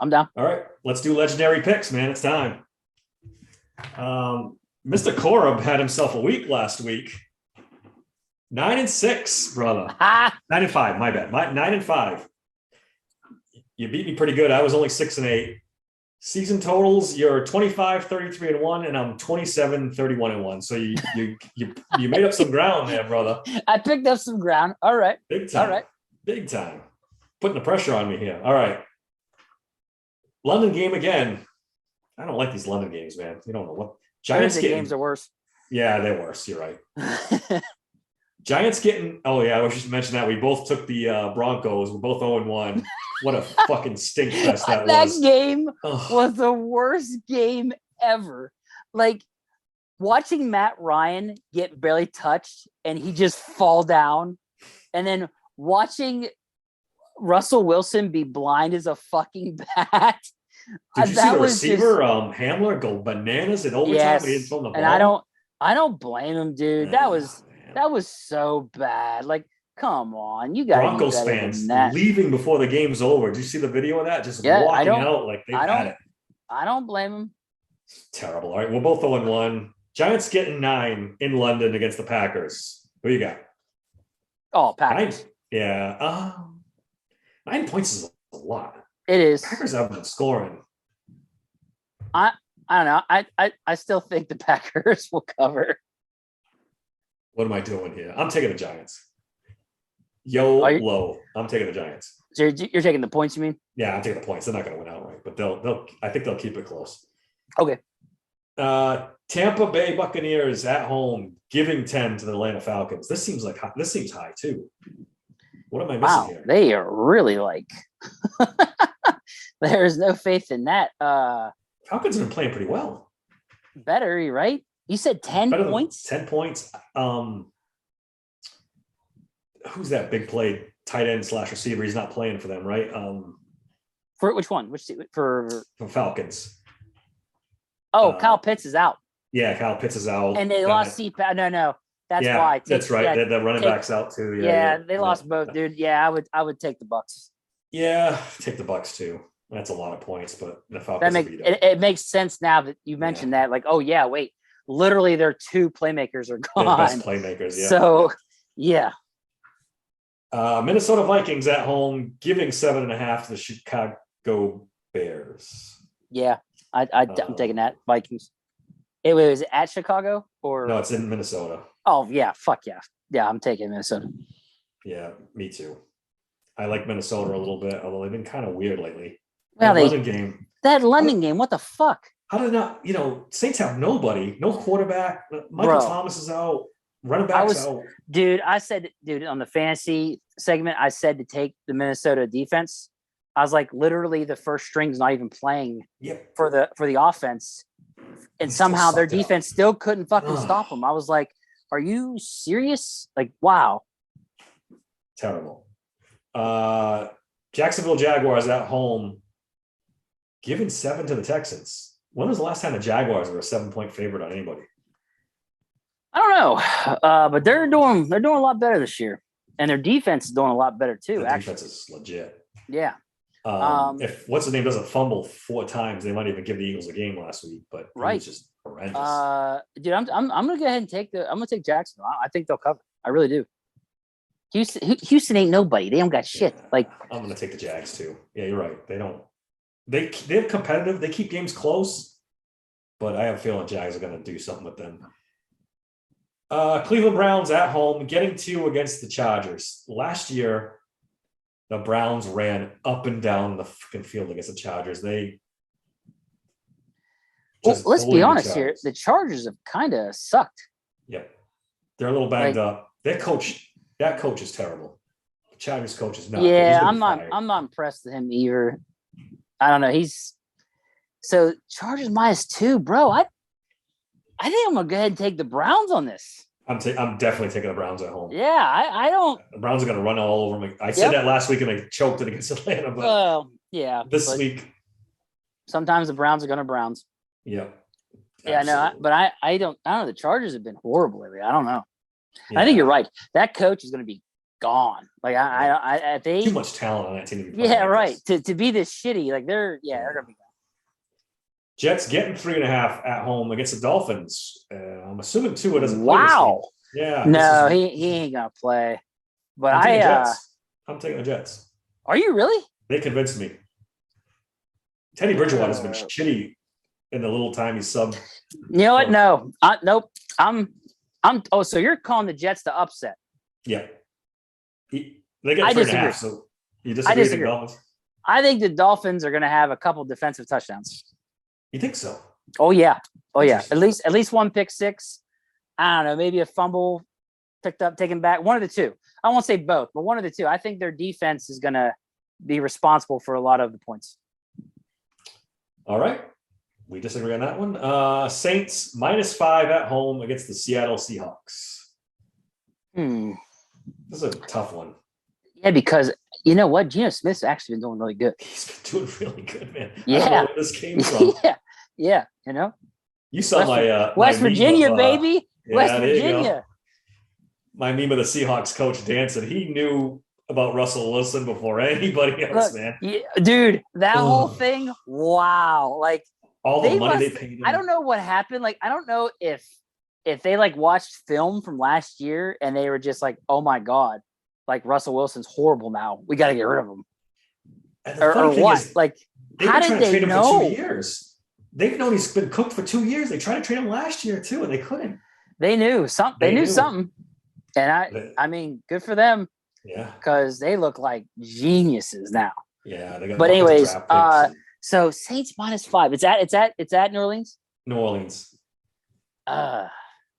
I'm down. All right, let's do legendary picks, man. It's time. Mr. Korab had himself a week last week. 9-6, brother. 9-5. My bad. 9-5. You beat me pretty good. I was only 6-8. Season totals, you're 25, 33, and 1, and I'm 27, 31, and 1. So you made up some ground there, brother. I picked up some ground. All right. Big time. All right. Big time. Putting the pressure on me here. All right. London game again. I don't like these London games, man. You don't know what. Giants games are worse. Yeah, they're worse. You're right. Giants getting. Oh yeah, I was just mentioning that we both took the Broncos. We're both 0-1. What a fucking stink fest that was. That game was the worst game ever. Like watching Matt Ryan get barely touched and he just fall down, and then watching Russell Wilson be blind as a fucking bat. Did you see the receiver, Hamler, go bananas in overtime? Yes, He didn't throw the ball? And I don't blame him, dude. That was so bad. Like, come on, you got Broncos fans leaving before the game's over. Did you see the video of that? Just walking out like they had it. I don't blame him. Terrible. All right, we're both 0-1. Giants getting 9 in London against the Packers. Who you got? Oh, Packers. 9, yeah. 9 points is a lot. It is. Packers haven't been scoring. I don't know. I still think the Packers will cover. What am I doing here? I'm taking the Giants. Low. I'm taking the Giants. So you're taking the points, you mean? Yeah, I'm taking the points. They're not going to win outright, but they'll. I think they'll keep it close. Okay. Tampa Bay Buccaneers at home giving 10 to the Atlanta Falcons. This seems high too. What am I missing here? They are really like. There's no faith in that. Falcons have been playing pretty well. Better, right? You said 10 points? 10 points. Who's that big play tight end / receiver? He's not playing for them, right? For which one? For Falcons. Oh, Kyle Pitts is out. Yeah, Kyle Pitts is out. And they lost CPAT. No. That's why. That's right. Yeah, the running back's out too. Yeah, they lost both, dude. Yeah, I would take the Bucs. Yeah, take the Bucs too. That's a lot of points, but the Falcons it makes sense now that you mentioned that. Like, oh yeah, wait. Literally, their 2 playmakers are gone. They're best playmakers, yeah. So, yeah. Minnesota Vikings at home giving 7.5 to the Chicago Bears. Yeah, I'm taking that Vikings. It was at Chicago or no? It's in Minnesota. Oh yeah, fuck yeah, yeah. I'm taking Minnesota. Yeah, me too. I like Minnesota a little bit, although they've been kind of weird lately. Well, that London game. What the fuck? How did not? Saints have nobody, no quarterback. Michael Thomas is out. Running backs out. Dude, I said, on the fantasy segment, I said to take the Minnesota defense. I was like, literally, the first string's not even playing for the offense, and somehow their defense still couldn't fucking stop them. I was like, are you serious? Like, wow. Terrible. Jacksonville Jaguars at home, giving 7 to the Texans. When was the last time the Jaguars were a 7-point favorite on anybody? I don't know, but they're doing a lot better this year, and their defense is doing a lot better too. Defense is legit. Yeah. If what's his name doesn't fumble 4 times, they might even give the Eagles a game last week. But it's just horrendous. Dude, I'm gonna go ahead and I'm gonna take Jacksonville. I think they'll cover. I really do. Houston ain't nobody. They don't got shit. Like, I'm gonna take the Jags too. Yeah, you're right. They don't. They're competitive. They keep games close, but I have a feeling Jags are gonna do something with them. Cleveland Browns at home, getting 2 against the Chargers. Last year, the Browns ran up and down the fucking field against the Chargers. Let's be honest here. The Chargers have kind of sucked. Yep. They're a little banged up. That coach is terrible. The Chargers coach is not. Yeah, I'm not impressed with him either. I don't know. So Chargers -2, bro. I think I'm gonna go ahead and take the Browns on this. I'm definitely taking the Browns at home. Yeah, I don't. The Browns are gonna run all over me. I said that last week and they choked it against Atlanta. But this week, sometimes the Browns are gonna Browns. Yeah. Yeah, no, but I don't know. The Chargers have been horrible lately. I don't know. Yeah. I think you're right. That coach is gonna be gone. Like they Too much talent on that team. To be playing like right. this. To be this shitty, like they're gonna be gone. Jets getting 3.5 at home against the Dolphins. I'm assuming Tua doesn't play Wow. this game. Yeah. No, he ain't gonna play. But I'm taking Jets. I'm taking the Jets. Are you really? They convinced me. Teddy Bridgewater has been shitty in the little time he's sub. You know what? No. Nope. So you're calling the Jets to upset. Yeah. They get 3.5, so you disagree with the Dolphins? I think the Dolphins are going to have a couple defensive touchdowns. You think so? Oh yeah. At least one pick six. I don't know, maybe a fumble picked up, taken back. One of the two. I won't say both, but one of the two. I think their defense is going to be responsible for a lot of the points. All right. We disagree on that one. Saints -5 at home against the Seattle Seahawks. This is a tough one. Yeah, because you know what? Geno Smith's actually been doing really good. He's been doing really good, man. Yeah. I don't know where this came from. Yeah. You know? You saw West Virginia, baby. Yeah, West Virginia. My meme of the Seahawks coach, Dan, said he knew about Russell Wilson before anybody else, man. Yeah, dude, that whole thing, wow. Like, all the money they paid him. I don't know what happened. Like, I don't know if they like watched film from last year and they were just like, oh my God, like Russell Wilson's horrible now. We got to get rid of him. Or what? Like, how did they know? For 2 years. They've known he's been cooked for 2 years. They tried to trade him last year too, and they couldn't. They knew something. They knew something. And I mean, good for them. Yeah. Because they look like geniuses now. Yeah. They got but anyways, so Saints -5. It's at New Orleans? New Orleans. Man.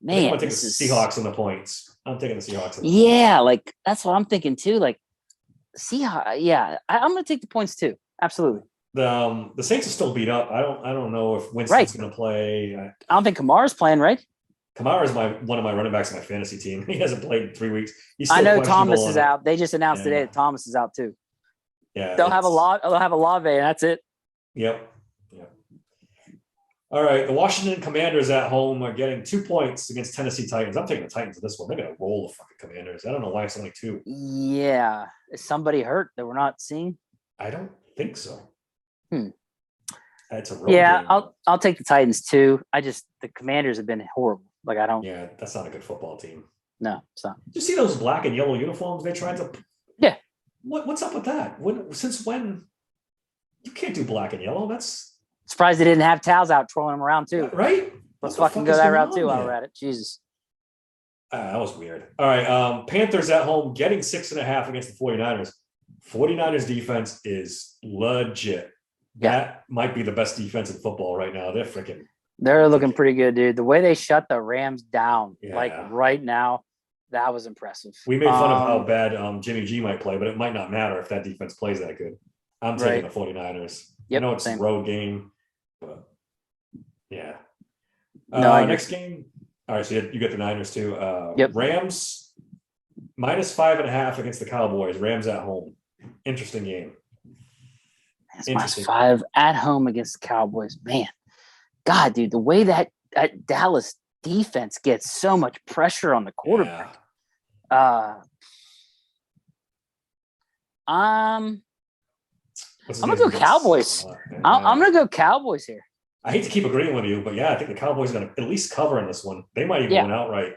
I'm taking the Seahawks on the points. I'm taking the Seahawks. Yeah, like that's what I'm thinking too. Like Seahawks, yeah. I'm gonna take the points too. Absolutely. The Saints are still beat up. I don't know if Winston's gonna play. I don't think Kamara's playing, right? Kamara is one of my running backs on my fantasy team. He hasn't played in 3 weeks. I know Thomas is out. They just announced today that Thomas is out too. Yeah, they'll have a Lave, and that's it. Yep. All right, the Washington Commanders at home are getting 2 points against Tennessee Titans. I'm taking the Titans in this one. They're gonna roll the fucking Commanders. I don't know why it's only 2. Yeah, is somebody hurt that we're not seeing? I don't think so. It's a road game. I'll take the Titans too. The Commanders have been horrible. Like I don't. Yeah, that's not a good football team. No, it's not. Did you see those black and yellow uniforms they tried to? Yeah. What's up with that? Since when? You can't do black and yellow. That's surprised they didn't have towels out trolling them around too. Right. Let's fucking go that route too while we're at it. Jesus. That was weird. All right. Panthers at home getting 6.5 against the 49ers. 49ers defense is legit. That might be the best defense in football right now. They're looking pretty good, dude. The way they shut the Rams down, like right now, that was impressive. We made fun of how bad Jimmy G might play, but it might not matter if that defense plays that good. I'm taking the 49ers. Yep, I know it's a road game, but yeah. Next game. All right, so you get the Niners too. Rams -5.5 against the Cowboys. Rams at home. Interesting game. It's -5 at home against the Cowboys. Man, God, dude, the way that Dallas defense gets so much pressure on the quarterback. I'm gonna go Cowboys. I'm gonna go Cowboys here. I hate to keep agreeing with you, but I think the Cowboys are gonna at least cover in this one. They might even win outright.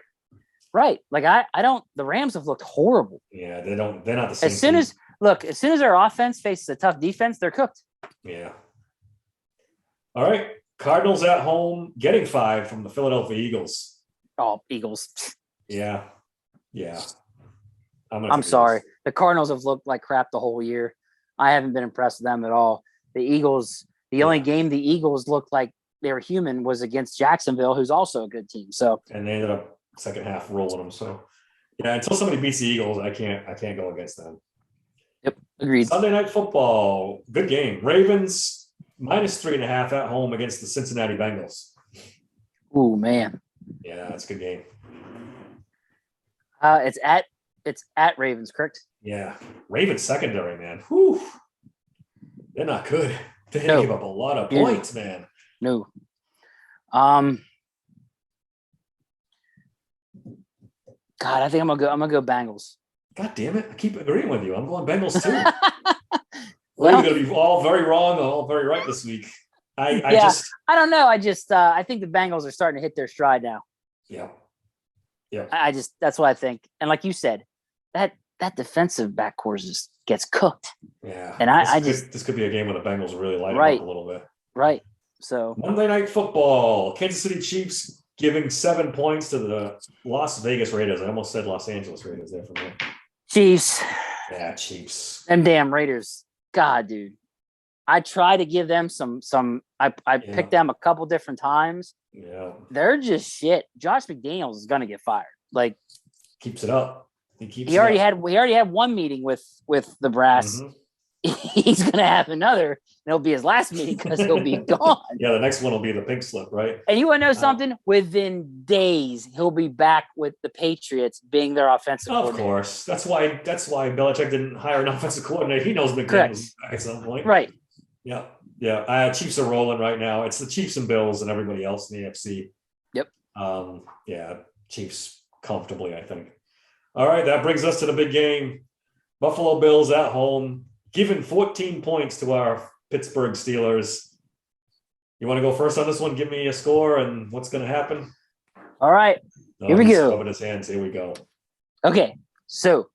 Right. Like I don't. The Rams have looked horrible. Yeah, they don't. They're not the same. As soon as our offense faces a tough defense, they're cooked. Yeah. All right. Cardinals at home, getting 5 from the Philadelphia Eagles. Oh, Eagles. Yeah. I'm sorry. The Cardinals have looked like crap the whole year. I haven't been impressed with them at all. The Eagles, the only game the Eagles looked like they were human was against Jacksonville, who's also a good team. So and they ended up second half rolling them. So until somebody beats the Eagles, I can't go against them. Yep, agreed. Sunday Night Football, good game. Ravens -3.5 at home against the Cincinnati Bengals. Ooh, man. Yeah, that's a good game. It's at Ravens, correct? Yeah. Ravens secondary, man. Whew. They're not good. They give up a lot of points, man. No. God, I think I'm gonna go Bengals. God damn it! I keep agreeing with you. I'm going Bengals too. Well, We're going to be all very wrong or all very right this week. I yeah, just I don't know. I think the Bengals are starting to hit their stride now. yeah yeah I just that's what I think. And like you said, that defensive backcourt just gets cooked. yeah. And I just this could be a game where the Bengals really light them right, up a little bit. right. So Monday Night Football. Kansas City Chiefs giving 7 points to the Las Vegas Raiders. I almost said Los Angeles Raiders there for me. Chiefs. Yeah, Chiefs. Them damn Raiders. God, dude. I try to give them some I picked them a couple different times. Yeah. They're just shit. Josh McDaniels is gonna get fired. Like keeps it up. He already had one meeting with the brass. Mm-hmm. He's gonna have another, and it'll be his last meeting because he'll be gone. Yeah, the next one will be the pink slip, right? And you want to know something? Within days, he'll be back with the Patriots being their offensive coordinator. Of course. That's why Belichick didn't hire an offensive coordinator. He knows McDaniels back at some point. Right. Yeah. Yeah. Chiefs are rolling right now. It's the Chiefs and Bills and everybody else in the AFC. Yep. Yeah, Chiefs comfortably, I think. All right, that brings us to the big game. Buffalo Bills at home, giving 14 points to our Pittsburgh Steelers. You want to go first on this one? Give me a score and what's going to happen. All right. Here we go. Rubbing his hands. Here we go. Okay. So,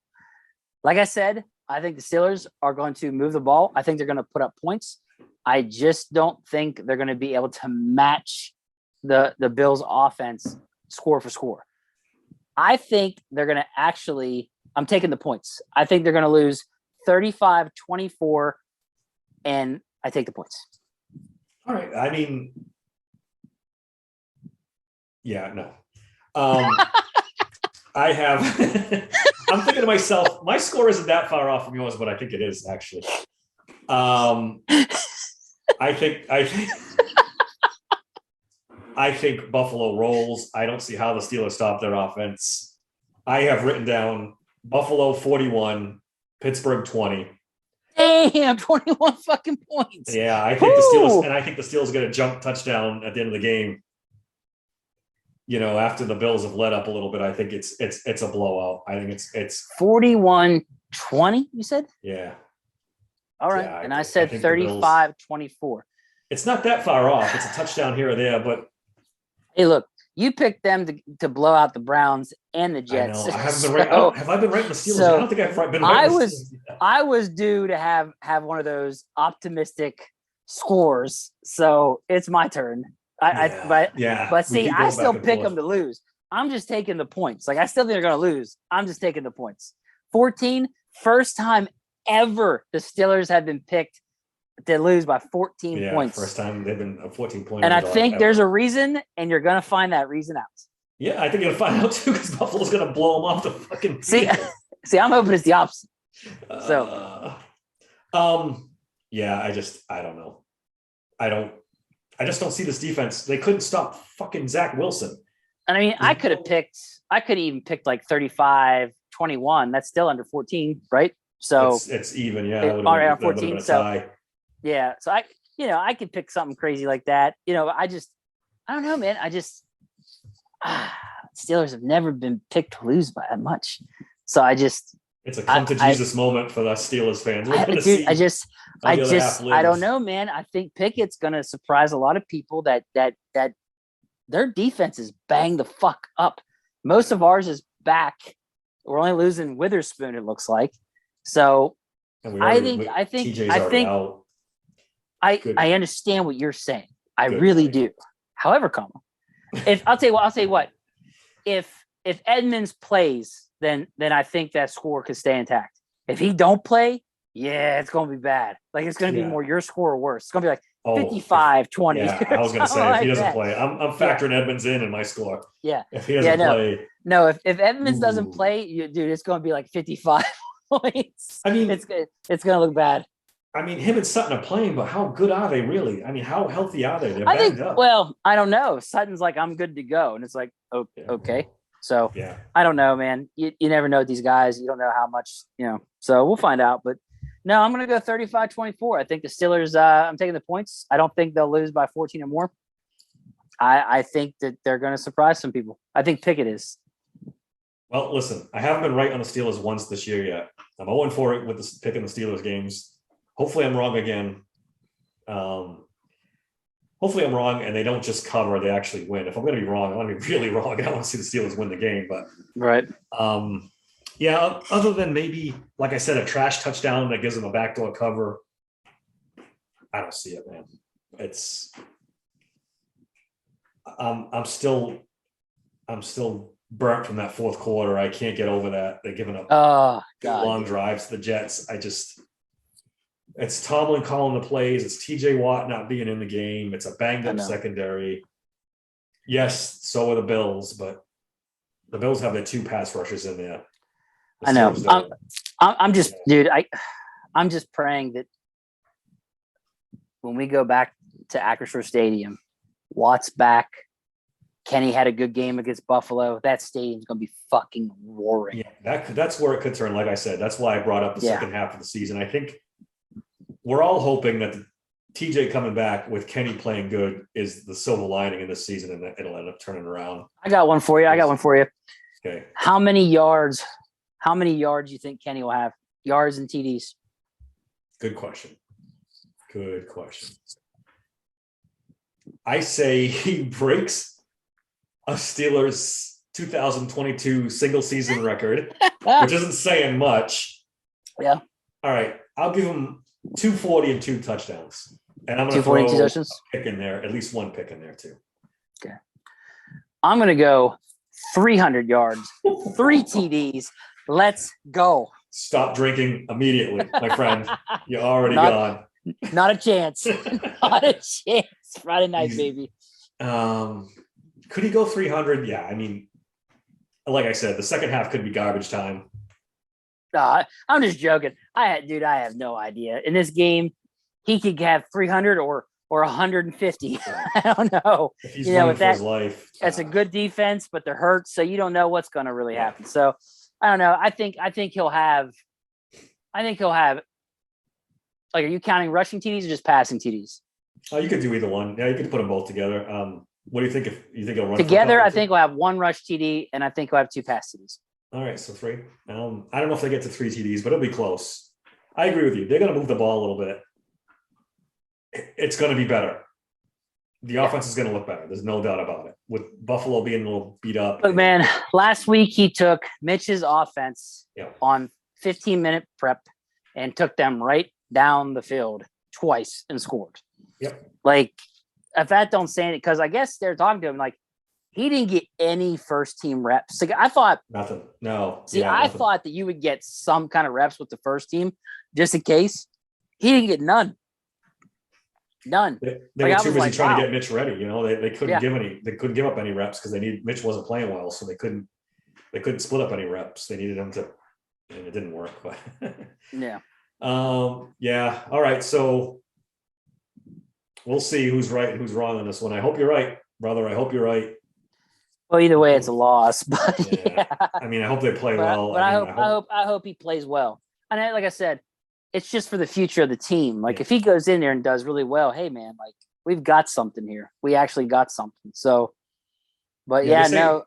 like I said, I think the Steelers are going to move the ball. I think they're going to put up points. I just don't think they're going to be able to match the Bills' offense score for score. I think they're going to actually – I'm taking the points. I think they're going to lose 35-24, and I take the points. All right. I mean, yeah, no. I have – I'm thinking to myself, my score isn't that far off from yours, but I think it is actually. I think Buffalo rolls. I don't see how the Steelers stop their offense. I have written down Buffalo 41, Pittsburgh 20. Damn, 21 fucking points. Yeah, I think the Steelers, and I think the Steelers get a jump touchdown at the end of the game. You know, after the Bills have let up a little bit, I think it's a blowout. I think it's 41-20, you said? Yeah. All right. Yeah, and I said 35-24. It's not that far off. It's a touchdown here or there, but hey, look, you picked them to blow out the Browns and the Jets. I haven't been right. Have I been right in the Steelers? So I don't think I've been right. I was due to have one of those optimistic scores, so it's my turn. But see, I still pick them to lose. I'm just taking the points. Like I still think they're going to lose. I'm just taking the points. 14, first time ever the Steelers have been picked to lose by 14 points. First time they've been a 14 point. And I think there's a reason, and you're going to find that reason out. Yeah, I think you're going to find out too, because Buffalo's going to blow them off the fucking field. See, I'm hoping it's the opposite. Yeah, I don't know. I just don't see this defense. They couldn't stop fucking Zach Wilson. And I mean, I could even picked like 35-21. That's still under 14, right? So it's even, yeah. Around 14. So yeah. So I could pick something crazy like that. I don't know, man. Steelers have never been picked to lose by that much. So it's a come to Jesus moment for the Steelers fans. I don't know, man. I think Pickett's going to surprise a lot of people that their defense is banged the fuck up. Most of ours is back. We're only losing Witherspoon, it looks like. So I understand what you're saying. I really do. However, I'll tell you what, if Edmonds plays, then I think that score could stay intact. If he don't play, yeah, it's going to be bad. Like it's going to be more your score or worse. It's going to be like 55-20. Yeah, I was going to say if he doesn't play, I'm factoring Edmonds in my score. Yeah. If he doesn't play. No, if Edmonds doesn't play, dude, it's going to be like 55 points. I mean, it's going to look bad. I mean, him and Sutton are playing, but how good are they really? I mean, how healthy are they? They're banged up. Well, I don't know. Sutton's like, I'm good to go. And it's like, okay. So I don't know, man. You never know these guys. You don't know how much, so we'll find out. But no, I'm going to go 35-24. I think the Steelers, I'm taking the points. I don't think they'll lose by 14 or more. I think that they're going to surprise some people. I think Pickett is. Well, listen, I haven't been right on the Steelers once this year yet. I'm 0-4 with picking the Steelers games. Hopefully I'm wrong again. Hopefully I'm wrong and they don't just cover, they actually win. If I'm going to be wrong, I want to be really wrong. I want to see the Steelers win the game. But Right. yeah, other than maybe, like I said, a trash touchdown that gives them a backdoor cover, I don't see it, man. It's I'm still burnt from that fourth quarter. I can't get over that. They're giving up Oh two God. long drives to the Jets. It's Tomlin calling the plays. It's TJ Watt not being in the game. It's a banged I up know. secondary. Yes, so are the Bills, but the Bills have their 2 pass rushers in there. The I know. Steelers don't. I'm just, dude. I'm just praying that when we go back to Acrisure Stadium, Watt's back. Kenny had a good game against Buffalo. That stadium's gonna be fucking roaring. Yeah, that's where it could turn. Like I said, that's why I brought up the Yeah. second half of the season. I think we're all hoping that the TJ coming back with Kenny playing good is the silver lining in this season, and that it'll end up turning around. I got one for you. Okay. How many yards do you think Kenny will have? Yards and TDs. Good question. I say he breaks a Steelers 2022 single season record, which isn't saying much. Yeah. All right. I'll give him 240 and 2 touchdowns. And I'm going to 240 throw touchdowns. a pick in there, at least one pick in there too. Okay. I'm gonna go 300 yards, 3 TDs. Let's go. Stop drinking immediately, my friend. You're already Not- gone. Not a chance. Not a chance. Friday night, He's- baby. Could he go 300? Yeah. I mean, like I said, the second half could be garbage time. I'm just joking. I have no idea. In this game, he could have 300 or 150. I don't know. If he's You know, running with for that- his life. It's a good defense, but they're hurt, so you don't know what's going to really happen. So I don't know. I think he'll have. Like, are you counting rushing TDs or just passing TDs? You could do either one. Yeah, you could put them both together. What do you think? If you think he'll run for a Together, couple I too? think we'll have 1 rush TD, and I think we'll have 2 pass TDs. All right, so 3. I don't know if they get to 3 TDs, but it'll be close. I agree with you. They're going to move the ball a little bit. It's going to be better. The offense is going to look better. There's no doubt about it. With Buffalo being a little beat up. Look, man, last week he took Mitch's offense Yeah. on 15-minute prep and took them right down the field twice and scored. Yep. Like, if that don't say it, because I guess they're talking to him like he didn't get any first team reps. Like, I thought, Nothing. No. see, Yeah, I nothing. thought that you would get some kind of reps with the first team just in case. He didn't get none. None. They Like, were I too was busy like, trying wow. to get Mitch ready. You know, they couldn't Yeah. give up any reps because Mitch wasn't playing well, so they couldn't split up any reps. They needed him to, and it didn't work. But Yeah. yeah. All right. So we'll see who's right and who's wrong on this one. I hope you're right, brother. I hope you're right. Well, either way, it's a loss. But Yeah. yeah. I mean, I hope they play But, well. but I mean, I hope he plays well. And like I said, it's just for the future of the team. Like, Yeah. if he goes in there and does really well, hey man, like, we've got something here. We actually got something. So, but Yeah, yeah,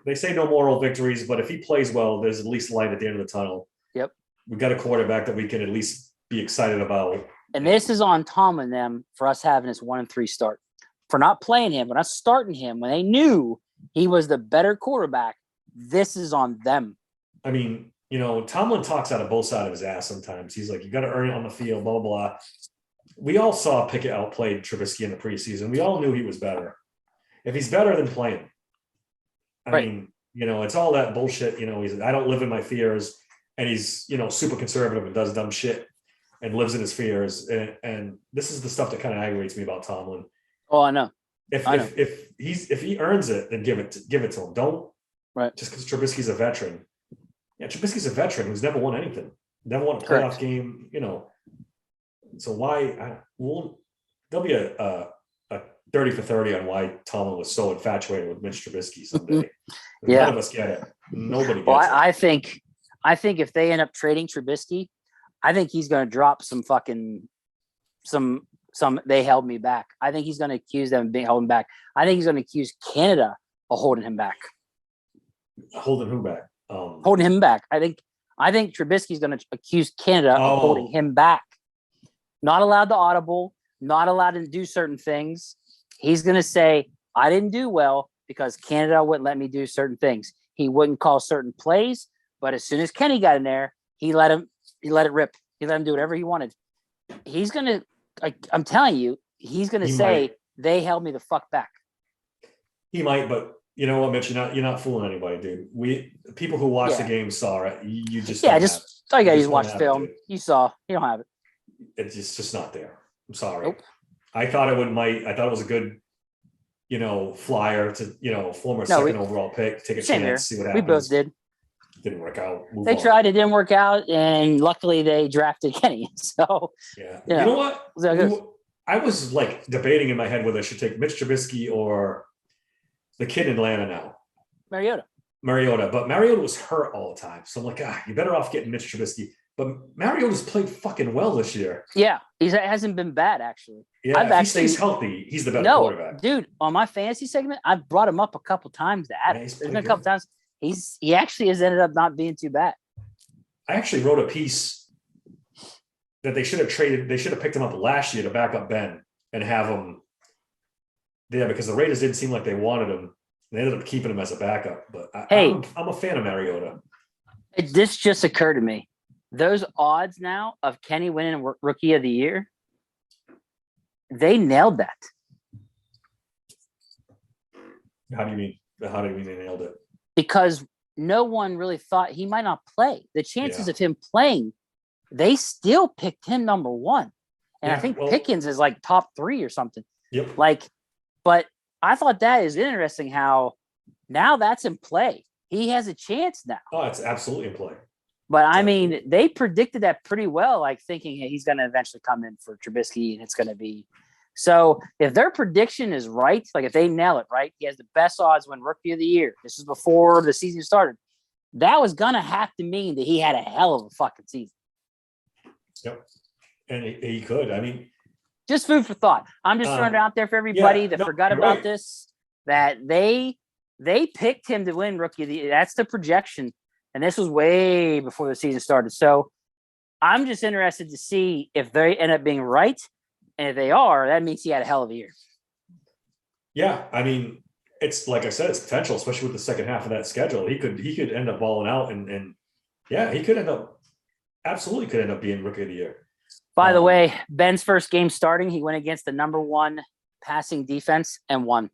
they say no moral victories, but if he plays well, there's at least light at the end of the tunnel. Yep. We've got a quarterback that we can at least be excited about. and this is on Tom and them for us having this 1-3 start, for not playing him, for not starting him when they knew he was the better quarterback. This is on them. I mean, you know, Tomlin talks out of both sides of his ass sometimes. He's like, you got to earn it on the field, blah, blah, blah. We all saw Pickett outplayed Trubisky in the preseason. We all knew he was better. If he's better, then play him. I Right. mean, you know, it's all that bullshit. You know, I don't live in my fears, and he's, you know, super conservative and does dumb shit and lives in his fears. And this is the stuff that kind of aggravates me about Tomlin. Oh, I know. If he earns it, then give it to him. Don't Right. just because Trubisky's a veteran. Yeah, Trubisky's a veteran who's never won anything, never won a playoff Correct. game. You know, so there'll be a 30 for 30 on why Tomlin was so infatuated with Mitch Trubisky someday. Yeah. None of us get it. Nobody gets Well, it. I think if they end up trading Trubisky, I think he's going to drop some they held me back. I think he's going to accuse them of being holding back. I think he's going to accuse Canada of holding him back. Holding who back? Holding him back. I think Trubisky's going to accuse Canada of holding him back. Not allowed to audible, not allowed to do certain things. He's going to say, I didn't do well because Canada wouldn't let me do certain things. He wouldn't call certain plays, but as soon as Kenny got in there, he let it rip. He let him do whatever he wanted. He's going to, I'm telling you, he's going to say, they held me the fuck back. He might, but you know what, Mitch? You're not fooling anybody, dude. People who watch the game saw it. You just all you got to watch film. You saw. You don't have it. It's just not there. I'm sorry. Nope. I thought I thought it was a good, flyer to former second overall pick. Take a chance, see what happens. We both did. Didn't work out. They tried. It didn't work out, and luckily they drafted Kenny. So yeah, you know what? I was like debating in my head whether I should take Mitch Trubisky or the kid in Atlanta now. Mariota. But Mariota was hurt all the time. So I'm like, you're better off getting Mitch Trubisky. But Mariota's played fucking well this year. Yeah. He hasn't been bad, actually. Yeah, if he stays healthy, he's the better quarterback. Dude, on my fantasy segment, I've brought him up a couple times to Adam. There's been a couple times. He actually has ended up not being too bad. I actually wrote a piece that they should have traded. They should have picked him up last year to back up Ben and have him there because the Raiders didn't seem like they wanted him. They ended up keeping him as a backup. But I'm a fan of Mariota. This just occurred to me. Those odds now of Kenny winning Rookie of the Year, they nailed that. How do you mean they nailed it? Because no one really thought he might not play. The chances of him playing, they still picked him number one. And I think Pickens is like top 3 or something. Yep. But I thought that is interesting how now that's in play. He has a chance now. Oh, it's absolutely in play. But I mean, they predicted that pretty well, like thinking he's going to eventually come in for Trubisky and it's going to be. So if their prediction is right, like if they nail it right, he has the best odds to win Rookie of the Year. This is before the season started. That was going to have to mean that he had a hell of a fucking season. Yep. And he could. I mean, just food for thought. I'm just throwing it out there for everybody that forgot about this, that they picked him to win Rookie of the Year. That's the projection. And this was way before the season started. So I'm just interested to see if they end up being right. And if they are, that means he had a hell of a year. Yeah. I mean, it's like I said, it's potential, especially with the second half of that schedule. He could end up balling out and he could end up being Rookie of the Year. By the way, Ben's first game starting, he went against the number 1 passing defense and won.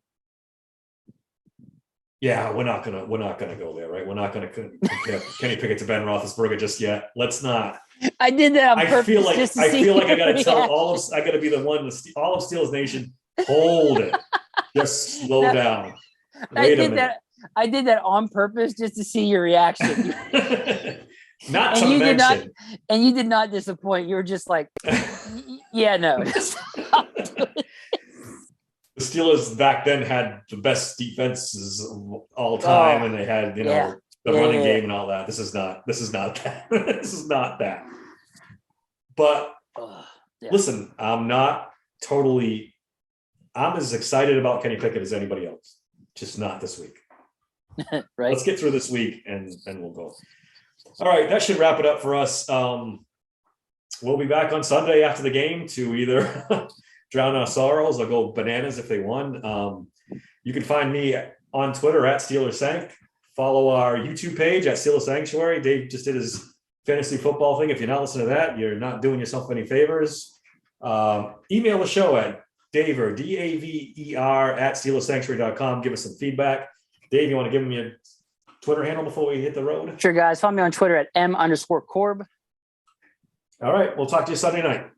Yeah, we're not gonna go there, right? We're not gonna compare Kenny Pickett to Ben Roethlisberger just yet. Let's not. I did that on purpose. I feel like I gotta tell I gotta be the one. All of Steelers Nation, hold it, just slow down. Wait a minute. I did that on purpose just to see your reaction. Not to mention, and you did not disappoint. You were just like, yeah, no. The Steelers back then had the best defenses of all time, and they had the running game and all that. This is not that. This is not that. But listen, I'm as excited about Kenny Pickett as anybody else. Just not this week. Right. Let's get through this week and we'll go. All right, that should wrap it up for us. We'll be back on Sunday after the game to either drown our sorrows or go bananas if they won. You can find me on Twitter at SteelersSank. Follow our YouTube page at Steelers Sanctuary. Dave just did his fantasy football thing. If you're not listening to that, you're not doing yourself any favors. Email the show at Daver, Daver at SteelersSanctuary.com. Give us some feedback. Dave, you want to give him your Twitter handle before we hit the road? Sure, guys. Follow me on Twitter at M_Korb. All right. We'll talk to you Sunday night.